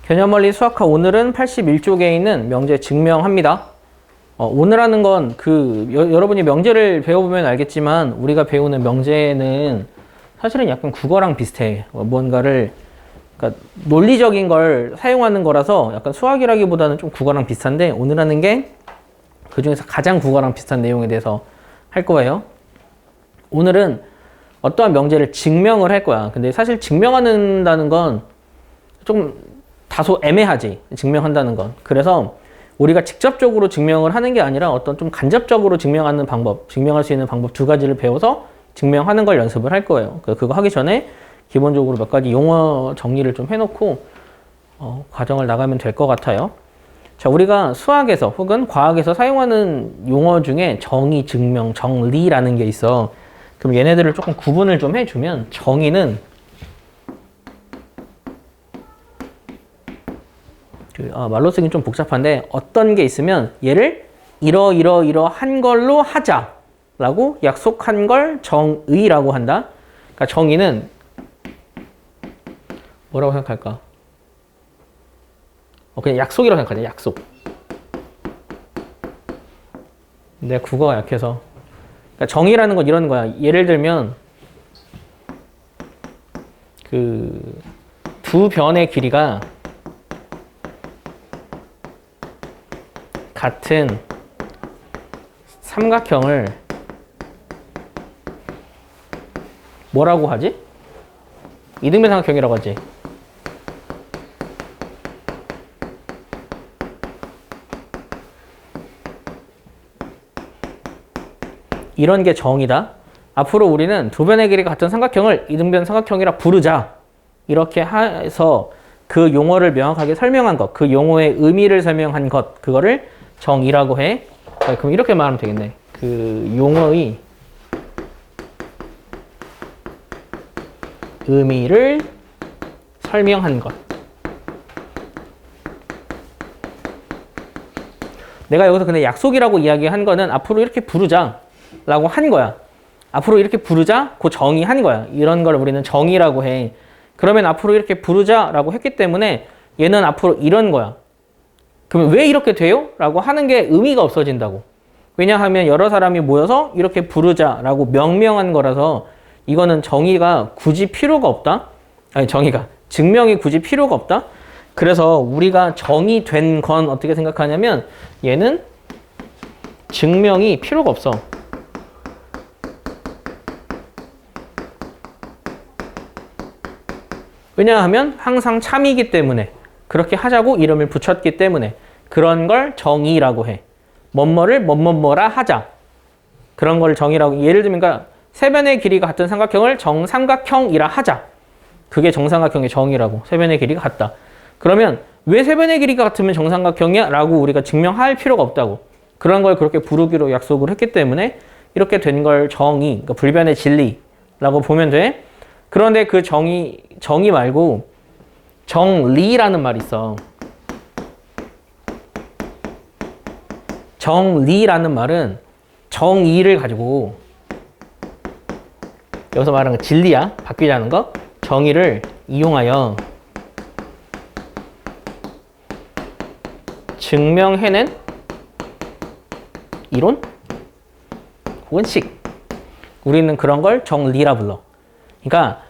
개념원리 수학과 오늘은 81쪽에 있는 명제 증명합니다. 오늘 하는 건 여러분이 명제를 배워보면 알겠지만 우리가 배우는 명제는 사실은 약간 국어랑 비슷해. 뭔가를 그러니까 논리적인 걸 사용하는 거라서 약간 수학이라기보다는 좀 국어랑 비슷한데 오늘 하는 게 그중에서 가장 국어랑 비슷한 내용에 대해서 할 거예요. 오늘은 어떠한 명제를 증명을 할 거야. 근데 사실 증명한다는 건 좀 다소 애매하지. 증명한다는 건. 그래서 우리가 직접적으로 증명을 하는 게 아니라 어떤 좀 간접적으로 증명하는 방법, 증명할 수 있는 방법 두 가지를 배워서 증명하는 걸 연습을 할 거예요. 그거 하기 전에 기본적으로 몇 가지 용어 정리를 좀 해놓고 과정을 나가면 될 것 같아요. 자, 우리가 수학에서 혹은 과학에서 사용하는 용어 중에 정의, 증명, 정리라는 게 있어. 그럼 얘네들을 조금 구분을 좀 해주면 정의는 말로 쓰긴 좀 복잡한데 어떤 게 있으면 얘를 이러한 걸로 하자라고 약속한 걸 정의라고 한다. 그러니까 정의는 뭐라고 생각할까? 그냥 약속이라고 생각하자. 약속. 내 국어가 약해서. 그러니까 정의라는 건 이런 거야. 예를 들면 두 변의 길이가 같은 삼각형을 뭐라고 하지? 이등변 삼각형이라고 하지. 이런 게 정의다. 앞으로 우리는 두 변의 길이가 같은 삼각형을 이등변 삼각형이라 부르자. 이렇게 해서 그 용어를 명확하게 설명한 것, 그 용어의 의미를 설명한 것, 그거를 정의라고 해. 그럼 이렇게 말하면 되겠네. 그 용어의 의미를 설명한 것. 내가 여기서 근데 약속이라고 이야기한 거는 앞으로 이렇게 부르자 라고 한 거야. 앞으로 이렇게 부르자, 그 정의한 거야. 이런 걸 우리는 정의라고 해. 그러면 앞으로 이렇게 부르자 라고 했기 때문에 얘는 앞으로 이런 거야. 그러면 왜 이렇게 돼요? 라고 하는 게 의미가 없어진다고. 왜냐하면 여러 사람이 모여서 이렇게 부르자 라고 명명한 거라서 이거는 정의가 굳이 필요가 없다? 증명이 굳이 필요가 없다? 그래서 우리가 정의된 건 어떻게 생각하냐면 얘는 증명이 필요가 없어. 왜냐하면 항상 참이기 때문에 그렇게 하자고 이름을 붙였기 때문에 그런 걸 정의라고 해. 뭐뭐를 뭐뭐뭐라 하자. 그런 걸 정의라고. 예를 들면 그러니까 세 변의 길이가 같은 삼각형을 정삼각형이라 하자. 그게 정삼각형의 정의라고. 세 변의 길이가 같다. 그러면 왜 세 변의 길이가 같으면 정삼각형이야? 라고 우리가 증명할 필요가 없다고. 그런 걸 그렇게 부르기로 약속을 했기 때문에 이렇게 된 걸 정의, 그러니까 불변의 진리라고 보면 돼. 그런데 그 정의 말고 정리라는 말이 있어. 정리라는 말은 정의를 가지고 여기서 말하는 거 진리야. 바뀌자는 거. 정의를 이용하여 증명해낸 이론 혹은 식. 우리는 그런 걸 정리라 불러. 그러니까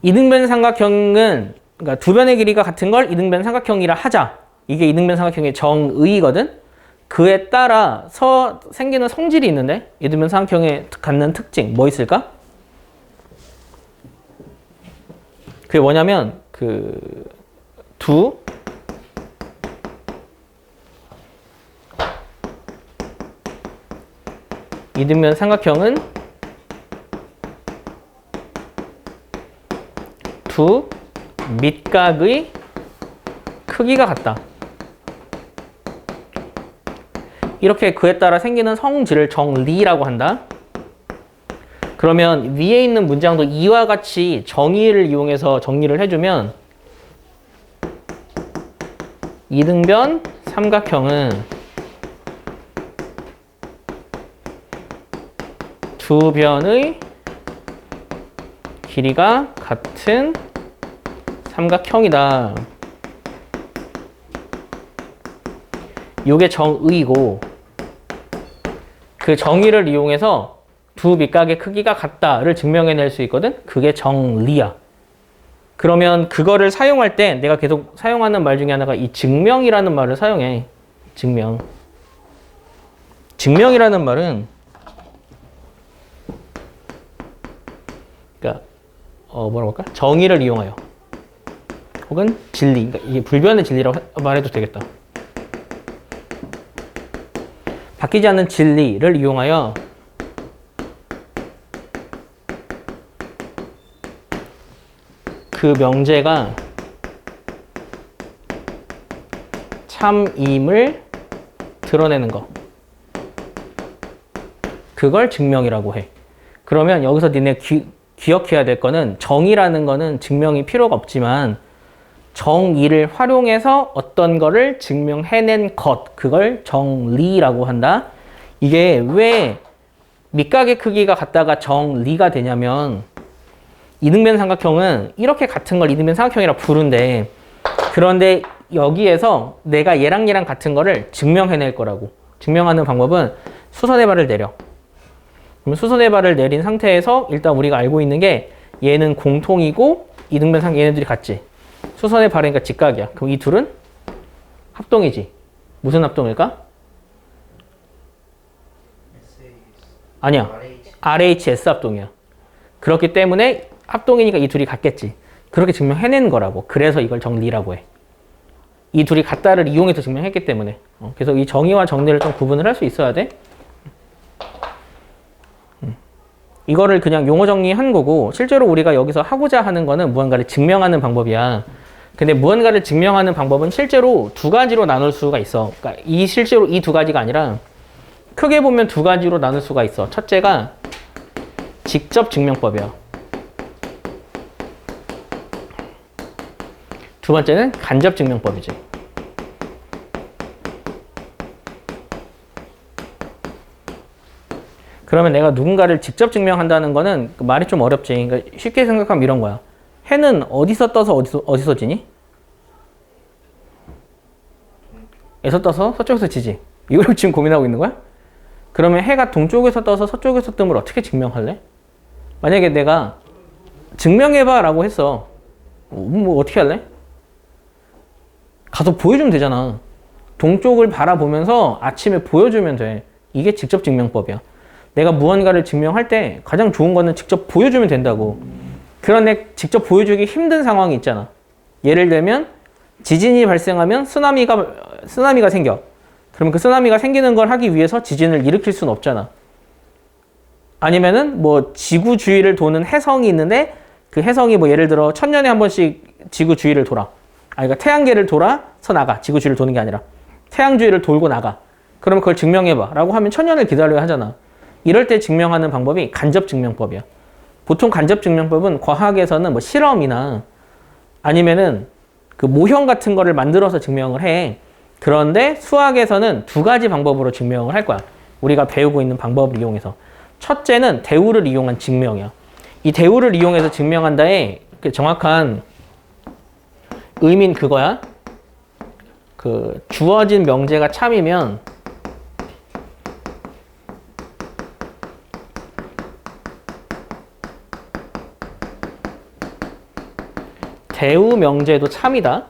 이등변 삼각형은 그러니까 두 변의 길이가 같은 걸 이등변 삼각형이라 하자. 이게 이등변 삼각형의 정의거든. 그에 따라서 생기는 성질이 있는데 이등변 삼각형에 갖는 특징 뭐 있을까? 그게 뭐냐면 두 이등변 삼각형은 두 밑각의 크기가 같다. 이렇게 그에 따라 생기는 성질을 정리라고 한다. 그러면 위에 있는 문장도 이와 같이 정의를 이용해서 정리를 해주면 이등변 삼각형은 두 변의 길이가 같은 삼각형이다. 요게 정의고 그 정의를 이용해서 두 밑각의 크기가 같다를 증명해낼 수 있거든. 그게 정리야. 그러면 그거를 사용할 때 내가 계속 사용하는 말 중에 하나가 이 증명이라는 말을 사용해. 증명. 증명이라는 말은 그러니까 뭐라고 할까? 정의를 이용하여 혹은 진리. 그러니까 이게 불변의 진리라고 말해도 되겠다. 바뀌지 않는 진리를 이용하여 그 명제가 참임을 드러내는 거. 그걸 증명이라고 해. 그러면 여기서 니네 기억해야 될 거는 정의라는 거는 증명이 필요가 없지만 정의를 활용해서 어떤 거를 증명해낸 것. 그걸 정리라고 한다. 이게 왜 밑각의 크기가 같다가 정리가 되냐면 이등변 삼각형은 이렇게 같은 걸 이등변 삼각형이라 부른데 그런데 여기에서 내가 얘랑 얘랑 같은 거를 증명해낼 거라고. 증명하는 방법은 수선의 발을 내려. 그럼 수선의 발을 내린 상태에서 일단 우리가 알고 있는 게 얘는 공통이고 이등변 삼각 얘네들이 같지. 수선의 발이니까 직각이야. 그럼 이 둘은 합동이지. 무슨 합동일까? 아니야. RHS 합동이야. 그렇기 때문에 합동이니까 이 둘이 같겠지. 그렇게 증명해낸 거라고. 그래서 이걸 정리라고 해. 이 둘이 같다를 이용해서 증명했기 때문에. 그래서 이 정의와 정리를 좀 구분을 할 수 있어야 돼. 이거를 그냥 용어 정리한 거고 실제로 우리가 여기서 하고자 하는 거는 무언가를 증명하는 방법이야. 근데 무언가를 증명하는 방법은 실제로 두 가지로 나눌 수가 있어. 그러니까 실제로 이 두 가지가 아니라 크게 보면 두 가지로 나눌 수가 있어. 첫째가 직접 증명법이야. 두 번째는 간접 증명법이지. 그러면 내가 누군가를 직접 증명한다는 거는 말이 좀 어렵지. 그러니까 쉽게 생각하면 이런 거야. 해는 어디서 떠서 어디서 지니? 에서 떠서 서쪽에서 지지. 이걸 지금 고민하고 있는 거야? 그러면 해가 동쪽에서 떠서 서쪽에서 뜸을 어떻게 증명할래? 만약에 내가 증명해봐 라고 했어. 뭐 어떻게 할래? 가서 보여주면 되잖아. 동쪽을 바라보면서 아침에 보여주면 돼. 이게 직접 증명법이야. 내가 무언가를 증명할 때 가장 좋은 거는 직접 보여주면 된다고. 그런데 직접 보여주기 힘든 상황이 있잖아. 예를 들면 지진이 발생하면 쓰나미가 생겨. 그러면 그 쓰나미가 생기는 걸 하기 위해서 지진을 일으킬 수는 없잖아. 아니면은 뭐 지구 주위를 도는 해성이 있는데 그 해성이 뭐 예를 들어 1000년에 한 번씩 지구 주위를 돌아. 그러니까 태양계를 돌아서 나가. 지구 주위를 도는 게 아니라 태양 주위를 돌고 나가. 그러면 그걸 증명해봐 라고 하면 1000년을 기다려야 하잖아. 이럴 때 증명하는 방법이 간접 증명법이야. 보통 간접 증명법은 과학에서는 뭐 실험이나 아니면은 그 모형 같은 거를 만들어서 증명을 해. 그런데 수학에서는 두 가지 방법으로 증명을 할 거야. 우리가 배우고 있는 방법을 이용해서. 첫째는 대우를 이용한 증명이야. 이 대우를 이용해서 증명한다의 그 정확한 의미는 그거야. 그 주어진 명제가 참이면 대우 명제도 참이다.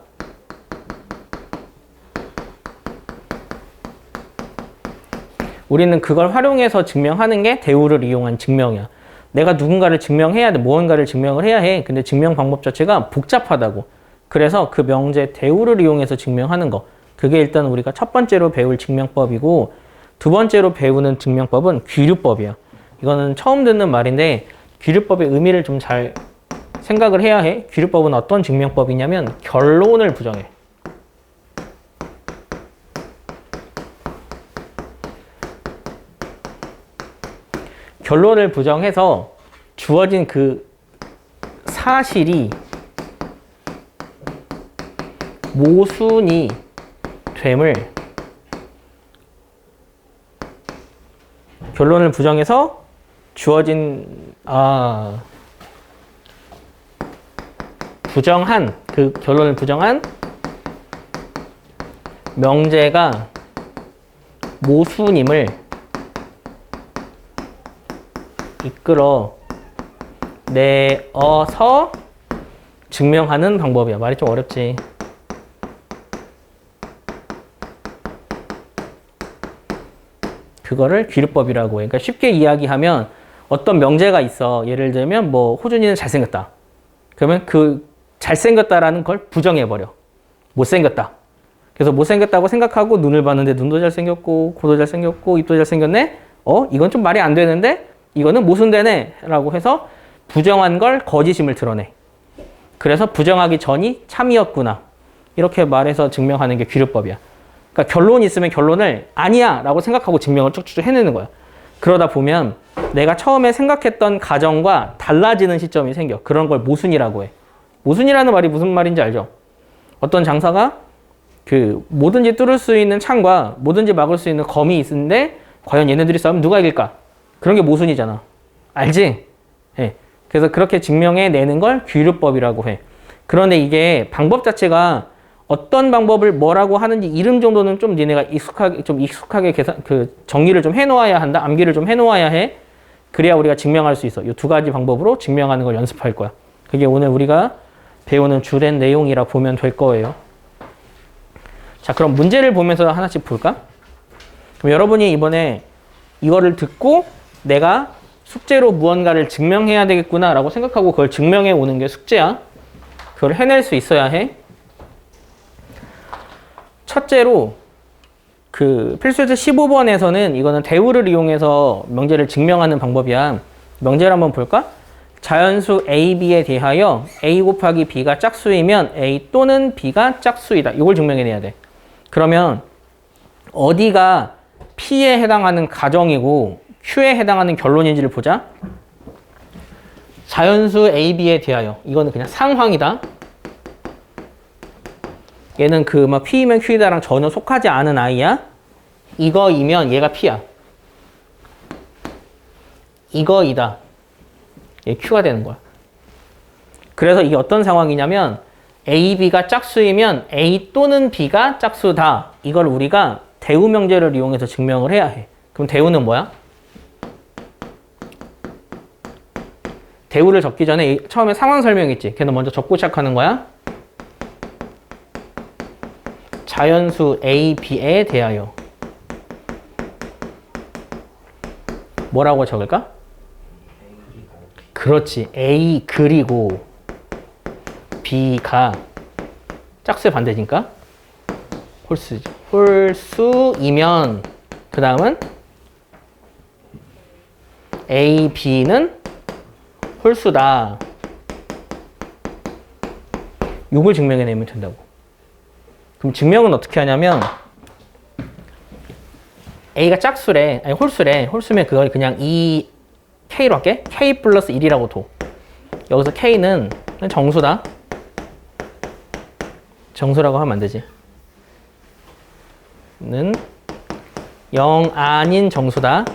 우리는 그걸 활용해서 증명하는 게 대우를 이용한 증명이야. 내가 누군가를 증명해야 돼. 무언가를 증명을 해야 해. 근데 증명 방법 자체가 복잡하다고. 그래서 그 명제 대우를 이용해서 증명하는 거. 그게 일단 우리가 첫 번째로 배울 증명법이고 두 번째로 배우는 증명법은 귀류법이야. 이거는 처음 듣는 말인데 귀류법의 의미를 좀 잘 생각을 해야 해. 귀류법은 어떤 증명법이냐면 결론을 부정해. 결론을 부정해서 주어진 그 사실이 모순이 됨을 결론을 부정해서 주어진 부정한 그 결론을 부정한 명제가 모순임을 이끌어 내어서 증명하는 방법이야. 말이 좀 어렵지. 그거를 귀류법이라고 해. 그러니까 쉽게 이야기하면 어떤 명제가 있어. 예를 들면 뭐 호준이는 잘생겼다. 그러면 그 잘생겼다라는 걸 부정해버려. 못생겼다. 그래서 못생겼다고 생각하고 눈을 봤는데 눈도 잘생겼고 코도 잘생겼고 입도 잘생겼네? 이건 좀 말이 안 되는데 이거는 모순되네 라고 해서 부정한 걸 거짓임을 드러내. 그래서 부정하기 전이 참이었구나. 이렇게 말해서 증명하는 게 귀류법이야. 그러니까 결론이 있으면 결론을 아니야 라고 생각하고 증명을 쭉쭉 해내는 거야. 그러다 보면 내가 처음에 생각했던 가정과 달라지는 시점이 생겨. 그런 걸 모순이라고 해. 모순이라는 말이 무슨 말인지 알죠? 어떤 장사가 그 뭐든지 뚫을 수 있는 창과 뭐든지 막을 수 있는 검이 있는데 과연 얘네들이 싸우면 누가 이길까? 그런 게 모순이잖아. 알지? 예. 그래서 그렇게 증명해내는 걸 귀류법이라고 해. 그런데 이게 방법 자체가 어떤 방법을 뭐라고 하는지 이름 정도는 좀 니네가 익숙하게 계산, 정리를 좀 해놓아야 한다. 암기를 좀 해놓아야 해. 그래야 우리가 증명할 수 있어. 이 두 가지 방법으로 증명하는 걸 연습할 거야. 그게 오늘 우리가 배우는 주된 내용이라 보면 될 거예요. 자, 그럼 문제를 보면서 하나씩 볼까? 그럼 여러분이 이번에 이거를 듣고 내가 숙제로 무언가를 증명해야 되겠구나 라고 생각하고 그걸 증명해 오는 게 숙제야. 그걸 해낼 수 있어야 해. 첫째로 그 필수제 15번에서는 이거는 대우를 이용해서 명제를 증명하는 방법이야. 명제를 한번 볼까? 자연수 A, B에 대하여 A 곱하기 B가 짝수이면 A 또는 B가 짝수이다. 이걸 증명해내야 돼. 그러면 어디가 P에 해당하는 가정이고 Q에 해당하는 결론인지를 보자. 자연수 A, B에 대하여 이거는 그냥 상황이다. 얘는 그 막 P이면 Q이다랑 전혀 속하지 않은 아이야. 이거이면 얘가 P야. 이거이다. 얘 Q가 되는 거야. 그래서 이게 어떤 상황이냐면 A, B가 짝수이면 A 또는 B가 짝수다. 이걸 우리가 대우 명제를 이용해서 증명을 해야 해. 그럼 대우는 뭐야? 대우를 적기 전에 처음에 상황 설명 있지? 걔는 먼저 적고 시작하는 거야. 자연수 A, B에 대하여 뭐라고 적을까? 그렇지. A 그리고 B가 짝수의 반대니까 홀수지. 홀수이면 그 다음은 A, B는 홀수다. 요걸 증명해내면 된다고. 그럼 증명은 어떻게 하냐면 A가 짝수래, 아니 홀수래. 홀수면 그걸 그냥 K로 할게. K 플러스 1이라고 둬. 여기서 K는 정수다. 정수라고 하면 안 되지. 는 0 아닌 정수다.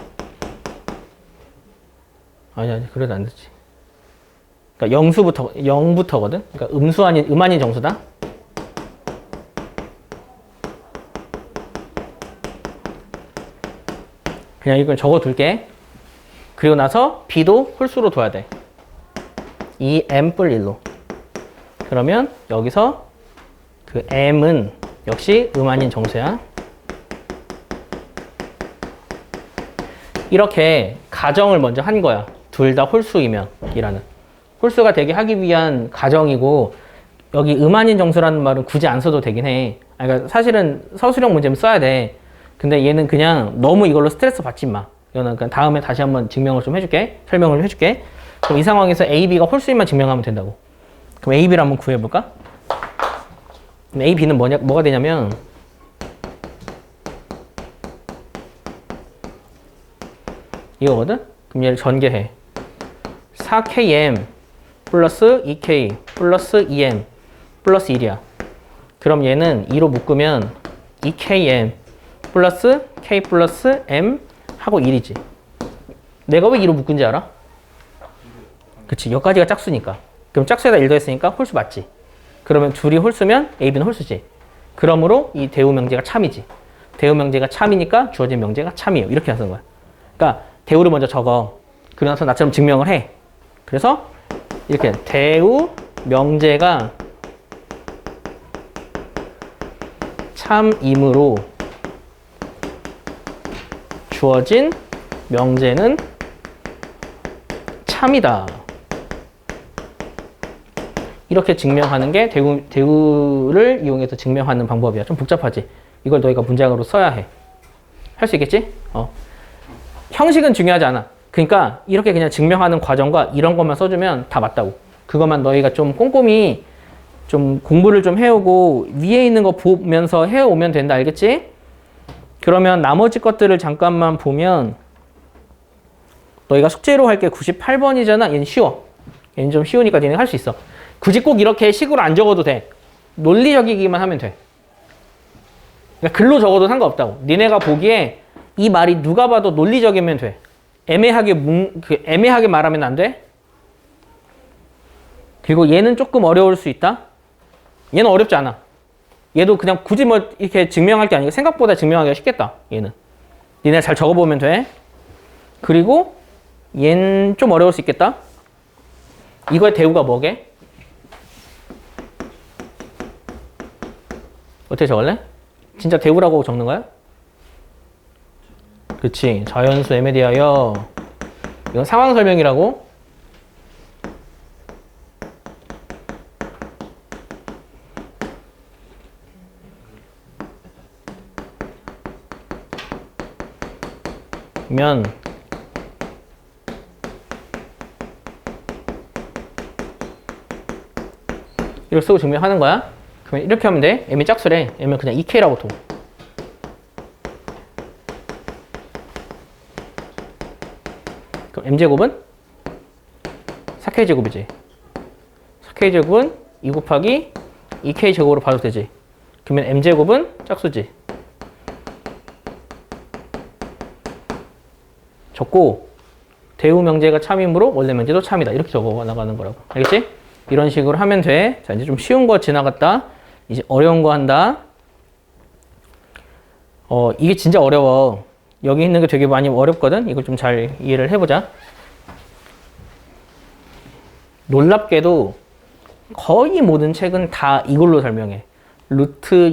아니, 그래도 안 되지. 그러니까 0부터거든. 그러니까 음 아닌 정수다. 그냥 이걸 적어둘게. 그리고 나서 B도 홀수로 둬야 돼. 이 M 뿔 1로. 그러면 여기서 그 M은 역시 음 아닌 정수야. 이렇게 가정을 먼저 한 거야. 둘 다 홀수이면 이라는. 홀수가 되게 하기 위한 가정이고 여기 음 아닌 정수라는 말은 굳이 안 써도 되긴 해. 그러니까 사실은 서술형 문제면 써야 돼. 근데 얘는 그냥 너무 이걸로 스트레스 받지 마. 이거는 그냥 다음에 다시 한번 증명을 좀 해줄게. 설명을 좀 해줄게. 그럼 이 상황에서 A, B가 홀수인만 증명하면 된다고. 그럼 A, B를 한번 구해볼까? 그럼 A, B는 뭐가 되냐면 이거거든? 그럼 얘를 전개해. 4KM 플러스 2K 플러스 2M 플러스 1이야. 그럼 얘는 2로 묶으면 2KM 플러스 K 플러스 M 하고 1이지. 내가 왜 2로 묶은지 알아? 그치, 여기까지가 짝수니까. 그럼 짝수에다 1 더했으니까 홀수 맞지? 그러면 둘이 홀수면 A, B는 홀수지. 그러므로 이 대우 명제가 참이지. 대우 명제가 참이니까 주어진 명제가 참이에요. 이렇게 하는 거야. 그러니까 대우를 먼저 적어. 그러고 나서 나처럼 증명을 해. 그래서 이렇게 대우 명제가 참이므로 주어진 명제는 참이다. 이렇게 증명하는 게 대우를 이용해서 증명하는 방법이야. 좀 복잡하지? 이걸 너희가 문장으로 써야 해. 할 수 있겠지? 형식은 중요하지 않아. 그러니까 이렇게 그냥 증명하는 과정과 이런 것만 써주면 다 맞다고. 그것만 너희가 좀 꼼꼼히 좀 공부를 좀 해오고 위에 있는 거 보면서 해오면 된다. 알겠지? 그러면 나머지 것들을 잠깐만 보면 너희가 숙제로 할 게 98번이잖아. 얘는 쉬워. 얘는 좀 쉬우니까 니네 할 수 있어. 굳이 꼭 이렇게 식으로 안 적어도 돼. 논리적이기만 하면 돼. 그러니까 글로 적어도 상관없다고. 니네가 보기에 이 말이 누가 봐도 논리적이면 돼. 애매하게 말하면 안 돼. 그리고 얘는 조금 어려울 수 있다. 얘는 어렵지 않아. 얘도 그냥 굳이 뭐 이렇게 증명할 게 아니고 생각보다 증명하기가 쉽겠다. 얘는. 니네 잘 적어보면 돼. 그리고 얘는 좀 어려울 수 있겠다. 이거의 대우가 뭐게? 어떻게 적을래? 진짜 대우라고 적는 거야? 그치. 자연수 M에 대하여. 이건 상황 설명이라고. 면 이렇게 쓰고 증명하는 거야. 그러면 이렇게 하면 돼. M이 짝수래. M은 그냥 2K라고 둬. 그럼 M제곱은 4K제곱이지. 4K제곱은 2 곱하기 2K제곱으로 봐도 되지. 그러면 M제곱은 짝수지. 적고 대우 명제가 참이므로 원래 명제도 참이다. 이렇게 적어 나가는 거라고. 알겠지? 이런 식으로 하면 돼. 자, 이제 좀 쉬운 거 지나갔다. 이제 어려운 거 한다. 이게 진짜 어려워. 여기 있는 게 되게 많이 어렵거든. 이걸 좀 잘 이해를 해보자. 놀랍게도 거의 모든 책은 다 이걸로 설명해. 루트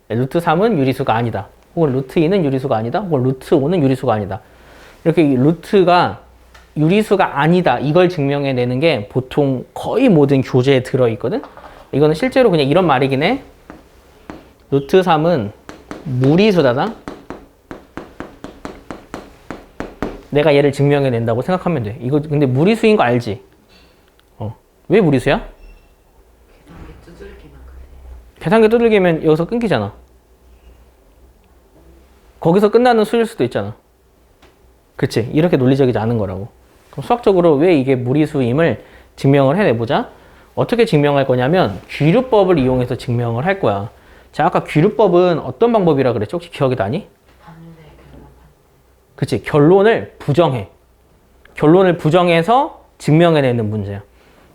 3은 유리수가 아니다. 혹은 루트 2는 유리수가 아니다. 혹은 루트 5는 유리수가 아니다. 이렇게 루트가 유리수가 아니다. 이걸 증명해내는 게 보통 거의 모든 교재에 들어있거든. 이거는 실제로 그냥 이런 말이긴 해. 루트 3은 무리수다. 내가 얘를 증명해낸다고 생각하면 돼. 이거 근데 무리수인 거 알지? 왜 무리수야? 계산기 두들기면 여기서 끊기잖아. 거기서 끝나는 수일 수도 있잖아. 그치? 이렇게 논리적이지 않은 거라고. 그럼 수학적으로 왜 이게 무리수임을 증명을 해내보자. 어떻게 증명할 거냐면 귀류법을 이용해서 증명을 할 거야. 자, 아까 귀류법은 어떤 방법이라 그랬죠? 혹시 기억이 나니? 그치? 결론을 부정해. 결론을 부정해서 증명해내는 문제야.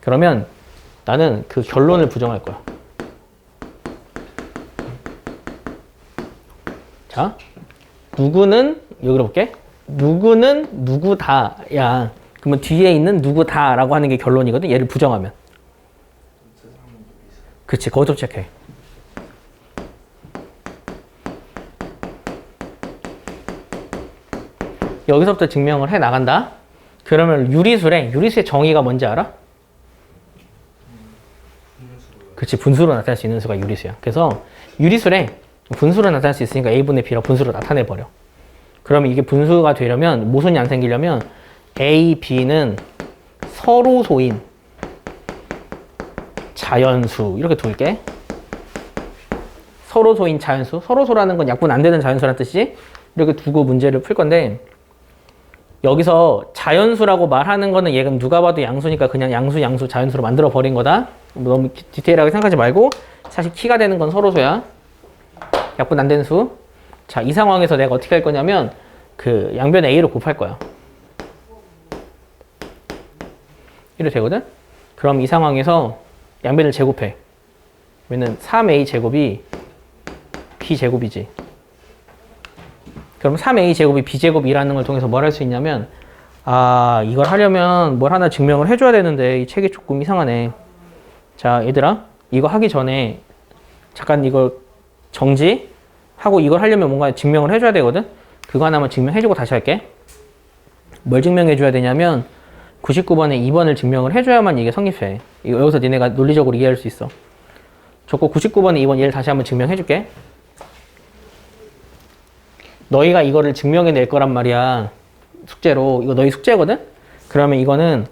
그러면 나는 그 결론을 부정할 거야. 자, 누구는 여기로 볼게. 누구는 누구다야. 그러면 뒤에 있는 누구다라고 하는 게 결론이거든. 얘를 부정하면. 그치, 거기서 체크해. 여기서부터 증명을 해 나간다. 그러면 유리수래. 유리수의 정의가 뭔지 알아? 그치, 분수로 나타낼 수 있는 수가 유리수야. 그래서 유리수래. 분수로 나타낼 수 있으니까 A분의 B라 분수로 나타내버려. 그러면 이게 분수가 되려면, 모순이 안 생기려면 A, B는 서로소인 자연수 이렇게 둘게. 서로소인 자연수. 서로소라는 건 약분 안 되는 자연수라는 뜻이지. 이렇게 두고 문제를 풀 건데, 여기서 자연수라고 말하는 거는 얘가 누가 봐도 양수니까 그냥 양수 자연수로 만들어 버린 거다. 너무 디테일하게 생각하지 말고, 사실 키가 되는 건 서로소야. 약분 안 되는 수. 자, 이 상황에서 내가 어떻게 할 거냐면 그 양변 A를 곱할 거야. 이렇게 되거든? 그럼 이 상황에서 양변을 제곱해. 그러면 3A 제곱이 B 제곱이지. 그럼 3a 제곱이 b 제곱이라는 걸 통해서 뭘 할 수 있냐면 아 이걸 하려면 뭘 하나 증명을 해줘야 되는데 이 책이 조금 이상하네. 자 얘들아 이거 하기 전에 잠깐 이걸 정지하고 이걸 하려면 뭔가 증명을 해줘야 되거든. 그거 하나만 증명해주고 다시 할게. 뭘 증명해줘야 되냐면 99번에 2번을 증명을 해줘야만 이게 성립해. 이거 여기서 니네가 논리적으로 이해할 수 있어. 좋고 99번에 2번 얘를 다시 한번 증명해줄게. 너희가 이거를 증명해낼 거란 말이야. 숙제로. 이거 너희 숙제거든? 그러면 이거는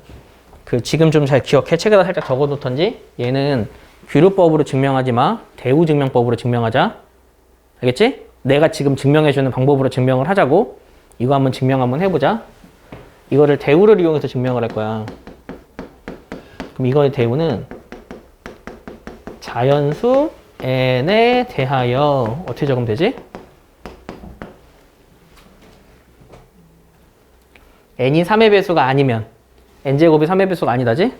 그 지금 좀 잘 기억해. 책에다 살짝 적어놓던지. 얘는 규류법으로 증명하지 마. 대우증명법으로 증명하자. 알겠지? 내가 지금 증명해주는 방법으로 증명을 하자고. 이거 한번 증명 한번 해보자. 이거를 대우를 이용해서 증명을 할 거야. 그럼 이거의 대우는 자연수 n에 대하여 어떻게 적으면 되지? n이 3의 배수가 아니면 n제곱이 3의 배수가 아니다지?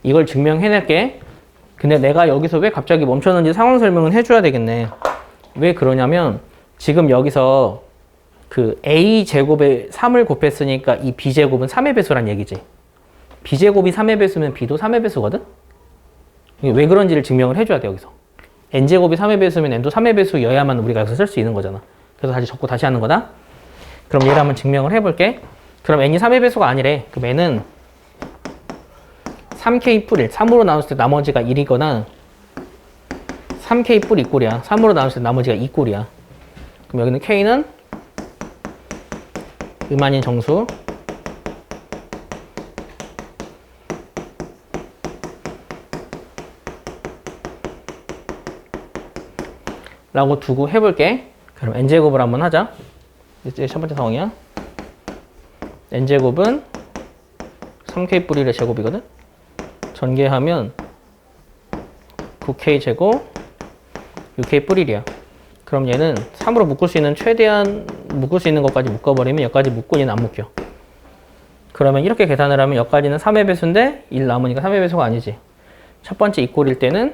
이걸 증명해낼게. 근데 내가 여기서 왜 갑자기 멈췄는지 상황 설명은 해줘야 되겠네. 왜 그러냐면 지금 여기서 그 a제곱에 3을 곱했으니까 이 b제곱은 3의 배수란 얘기지. b제곱이 3의 배수면 b도 3의 배수거든? 이게 왜 그런지를 증명을 해줘야 돼 여기서. n제곱이 3의 배수면 n도 3의 배수여야만 우리가 여기서 쓸 수 있는 거잖아. 그래서 다시 적고 다시 하는 거다. 그럼 얘를 한번 증명을 해볼게. 그럼 n이 3의 배수가 아니래. 그럼 n은 3k 뿔 1, 3으로 나눴을 때 나머지가 1이거나 3k 뿔 2꼴이야. 3으로 나눴을 때 나머지가 2꼴이야. 그럼 여기는 k는 음아닌 정수 라고 두고 해볼게. 그럼 n제곱을 한번 하자. 이제 첫 번째 상황이야. n제곱은 3k 뿔 1의 제곱이거든. 전개하면 9k 제곱 6k 뿔 1이야. 그럼 얘는 3으로 묶을 수 있는 최대한 묶을 수 있는 것까지 묶어버리면 여기까지 묶고 얘는 안 묶여. 그러면 이렇게 계산을 하면 여기까지는 3의 배수인데 1 남으니까 3의 배수가 아니지. 첫 번째 이꼴일 때는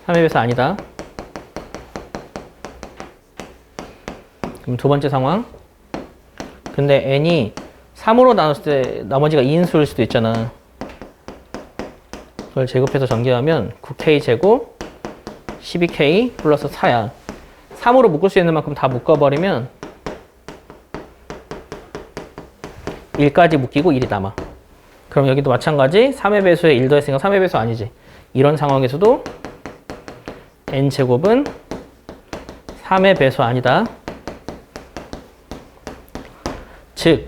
3의 배수 아니다. 그럼 두 번째 상황. 근데 n이 3으로 나눴을 때 나머지가 2인수일 수도 있잖아. 그걸 제곱해서 전개하면 9k 제곱 12k 플러스 4야. 3으로 묶을 수 있는 만큼 다 묶어버리면 1까지 묶이고 1이 남아. 그럼 여기도 마찬가지 3의 배수에 1 더했으니까 3의 배수 아니지. 이런 상황에서도 n제곱은 3의 배수 아니다. 즉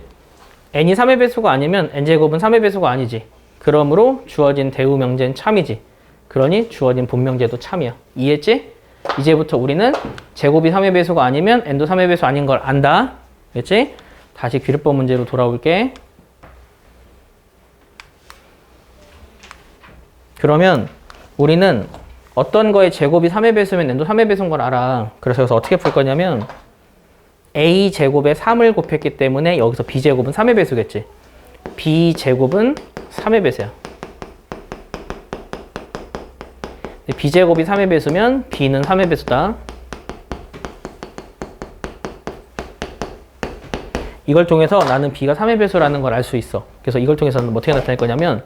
n이 3의 배수가 아니면 n제곱은 3의 배수가 아니지. 그러므로 주어진 대우 명제는 참이지. 그러니 주어진 본명제도 참이야. 이해했지? 이제부터 우리는 제곱이 3의 배수가 아니면 n도 3의 배수 아닌 걸 안다. 알겠지? 다시 규律법 문제로 돌아올게. 그러면 우리는 어떤 거의 제곱이 3의 배수면 n도 3의 배수인 걸 알아. 그래서 여기서 어떻게 풀 거냐면 a제곱에 3을 곱했기 때문에 여기서 b제곱은 3의 배수겠지. b제곱은 3의 배수야. b제곱이 3의 배수면 b는 3의 배수다. 이걸 통해서 나는 b가 3의 배수라는 걸 알 수 있어. 그래서 이걸 통해서는 어떻게 나타낼 거냐면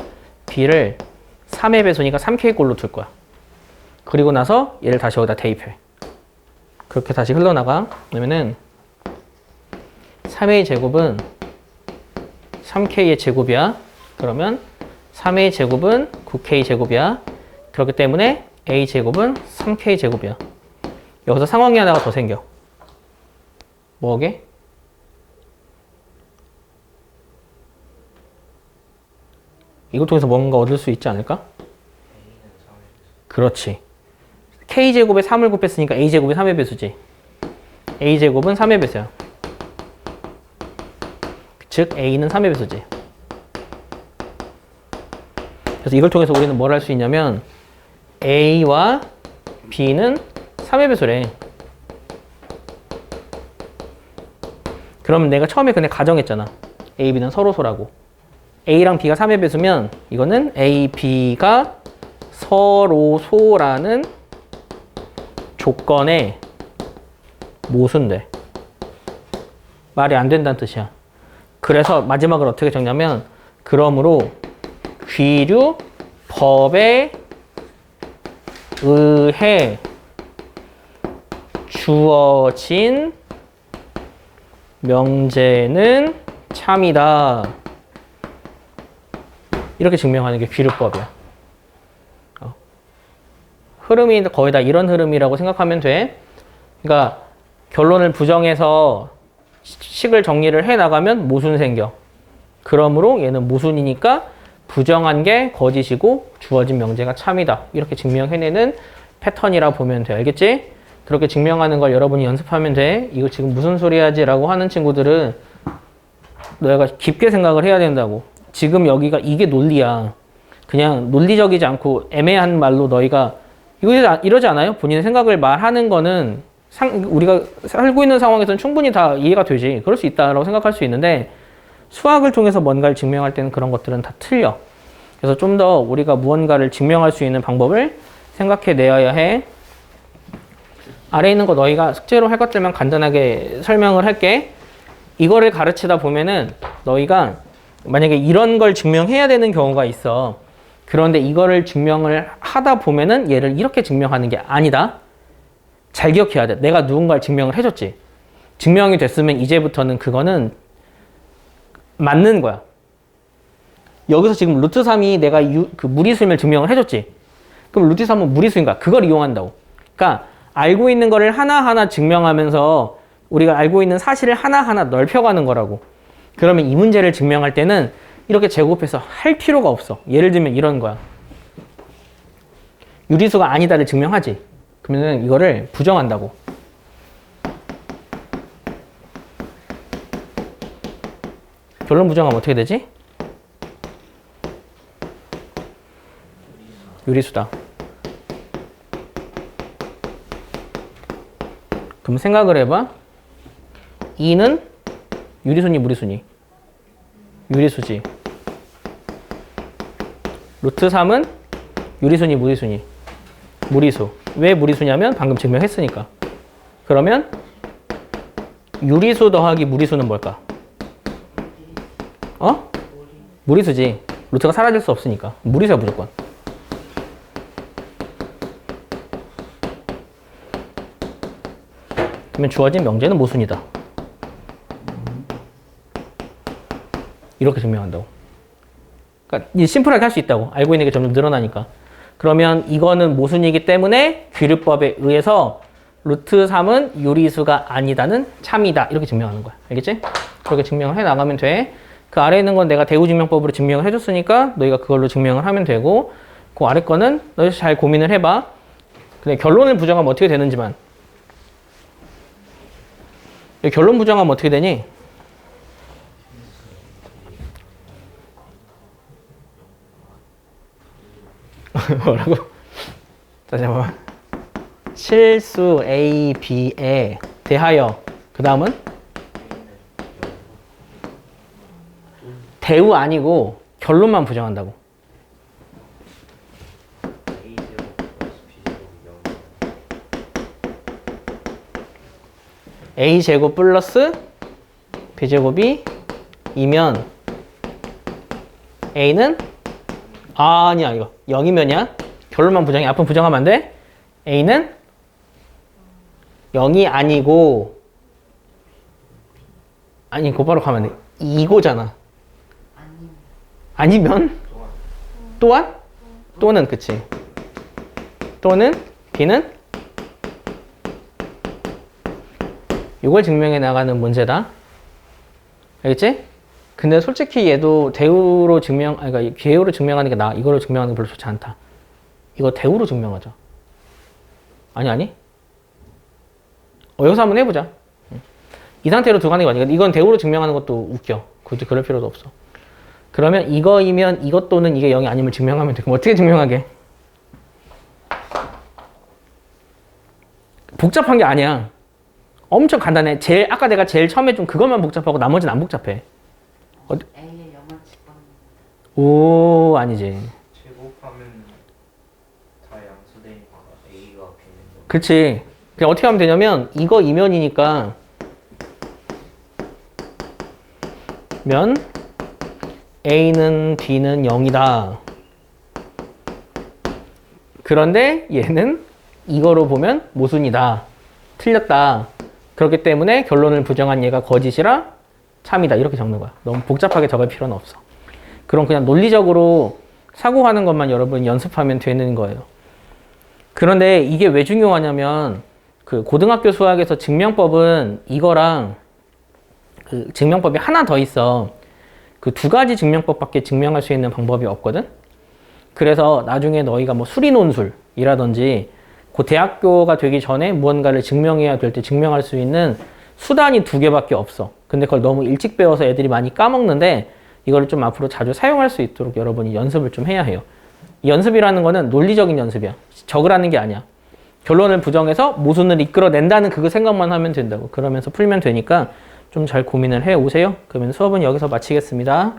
b를 3의 배수니까 3k꼴로 둘 거야. 그리고 나서 얘를 다시 여기다 대입해. 그렇게 다시 흘러나가. 그러면은 3의 제곱은 3k의 제곱이야. 그러면 3의 제곱은 9k 제곱이야. 그렇기 때문에 a 제곱은 3k 제곱이야. 여기서 상황이 하나가 더 생겨. 뭐게? 이걸 통해서 뭔가 얻을 수 있지 않을까? 그렇지. k제곱에 3을 곱했으니까 a제곱이 3의 배수지. a제곱은 3의 배수야. 즉 a는 3의 배수지. 그래서 이걸 통해서 우리는 뭘 할 수 있냐면 a와 b는 3의 배수래. 그러면 내가 처음에 근데 가정했잖아. A, B는 서로소라고. A랑 B가 3의 배수면 이거는 A, B가 서로소라는 조건의 모순돼. 말이 안 된다는 뜻이야. 그래서 마지막을 어떻게 적냐면 그러므로 귀류 법에 의해 주어진 명제는 참이다. 이렇게 증명하는 게 귀류법이야. 흐름이 거의 다 이런 흐름이라고 생각하면 돼. 그러니까 결론을 부정해서 식을 정리를 해 나가면 모순 생겨. 그러므로 얘는 모순이니까 부정한 게 거짓이고 주어진 명제가 참이다. 이렇게 증명해내는 패턴이라 보면 돼. 알겠지? 그렇게 증명하는 걸 여러분이 연습하면 돼. 이거 지금 무슨 소리 하지? 라고 하는 친구들은 너희가 깊게 생각을 해야 된다고. 지금 여기가 이게 논리야. 그냥 논리적이지 않고 애매한 말로 너희가 이러지 않아요? 본인의 생각을 말하는 거는 우리가 살고 있는 상황에서는 충분히 다 이해가 되지. 그럴 수 있다라고 생각할 수 있는데 수학을 통해서 뭔가를 증명할 때는 그런 것들은 다 틀려. 그래서 좀 더 우리가 무언가를 증명할 수 있는 방법을 생각해 내야 해. 아래에 있는 거 너희가 숙제로 할 것들만 간단하게 설명을 할게. 이거를 가르치다 보면은 너희가 만약에 이런 걸 증명해야 되는 경우가 있어. 그런데 이거를 증명을 하다 보면은 얘를 이렇게 증명하는 게 아니다. 잘 기억해야 돼. 내가 누군가를 증명을 해줬지. 증명이 됐으면 이제부터는 그거는 맞는 거야. 여기서 지금 루트 3이 내가 그 무리수임을 증명을 해줬지. 그럼 루트 3은 무리수인 거야. 그걸 이용한다고. 그러니까 알고 있는 거를 하나하나 증명하면서 우리가 알고 있는 사실을 하나하나 넓혀가는 거라고. 그러면 이 문제를 증명할 때는 이렇게 제곱해서 할 필요가 없어. 예를 들면 이런 거야. 유리수가 아니다를 증명하지. 그러면 이거를 부정한다고. 결론 부정하면 어떻게 되지? 유리수다. 그럼 생각을 해봐. 2는 유리수니 무리수니? 유리수지. 루트 3은 유리수니 무리수니? 무리수. 왜 무리수냐면 방금 증명했으니까. 그러면 유리수 더하기 무리수는 뭘까? 무리수지. 루트가 사라질 수 없으니까. 무리수야 무조건. 그러면 주어진 명제는 모순이다. 이렇게 증명한다고. 그러니까 심플하게 할 수 있다고. 알고 있는 게 점점 늘어나니까. 그러면 이거는 모순이기 때문에 귀류법에 의해서 루트 3은 유리수가 아니다는 참이다. 이렇게 증명하는 거야. 알겠지? 그렇게 증명을 해 나가면 돼. 그 아래에 있는 건 내가 대우증명법으로 증명을 해줬으니까 너희가 그걸로 증명을 하면 되고 그 아래 거는 너희 잘 고민을 해봐. 근데 결론을 부정하면 어떻게 되는지만. 결론 부정하면 어떻게 되니? 뭐라고? 다시 한번. 실수 A, B에 대하여 그 다음은? 대우 아니고 결론만 부정한다고. A제곱 플러스 B제곱이 이면 A는 아니야 이거 0이면이야. 결론만 부정해. 앞은 부정하면 안 돼. A는 0이 아니고 아니 곧바로 가면 안 돼. 이거잖아. 아니면 또한? 또는 그치. 또는 B는 이걸 증명해 나가는 문제다. 알겠지? 근데 솔직히 얘도 대우로 그러니까 개우로 증명하는 게 나아. 이거로 증명하는 게 별로 좋지 않다. 이거 대우로 증명하자. 아니. 여기서 한번 해보자. 이 상태로 두 가는 게 아니야. 이건 대우로 증명하는 것도 웃겨. 굳이 그럴 필요도 없어. 그러면 이거이면 이것 또는 이게 0이 아니면 증명하면 돼. 그럼 어떻게 증명하게? 복잡한 게 아니야. 엄청 간단해. 아까 내가 제일 처음에 좀 그것만 복잡하고 나머지는 안 복잡해. A의 영어치방 오, 아니지. 제곱하면 다 양수되니까 A가 비는 거. 그치. 그냥 어떻게 하면 되냐면, 이거 이면이니까, 면, A는 B는 0이다. 그런데 얘는 이거로 보면 모순이다. 틀렸다. 그렇기 때문에 결론을 부정한 얘가 거짓이라 참이다. 이렇게 적는 거야. 너무 복잡하게 적을 필요는 없어. 그럼 그냥 논리적으로 사고하는 것만 여러분 연습하면 되는 거예요. 그런데 이게 왜 중요하냐면 그 고등학교 수학에서 증명법은 이거랑 그 증명법이 하나 더 있어. 그 두 가지 증명법밖에 증명할 수 있는 방법이 없거든. 그래서 나중에 너희가 뭐 수리논술이라든지 그 대학교가 되기 전에 무언가를 증명해야 될 때 증명할 수 있는 수단이 두 개밖에 없어. 근데 그걸 너무 일찍 배워서 애들이 많이 까먹는데 이걸 좀 앞으로 자주 사용할 수 있도록 여러분이 연습을 좀 해야 해요. 연습이라는 거는 논리적인 연습이야. 적으라는 게 아니야. 결론을 부정해서 모순을 이끌어낸다는 그거 생각만 하면 된다고. 그러면서 풀면 되니까 좀 잘 고민을 해 오세요. 그러면 수업은 여기서 마치겠습니다.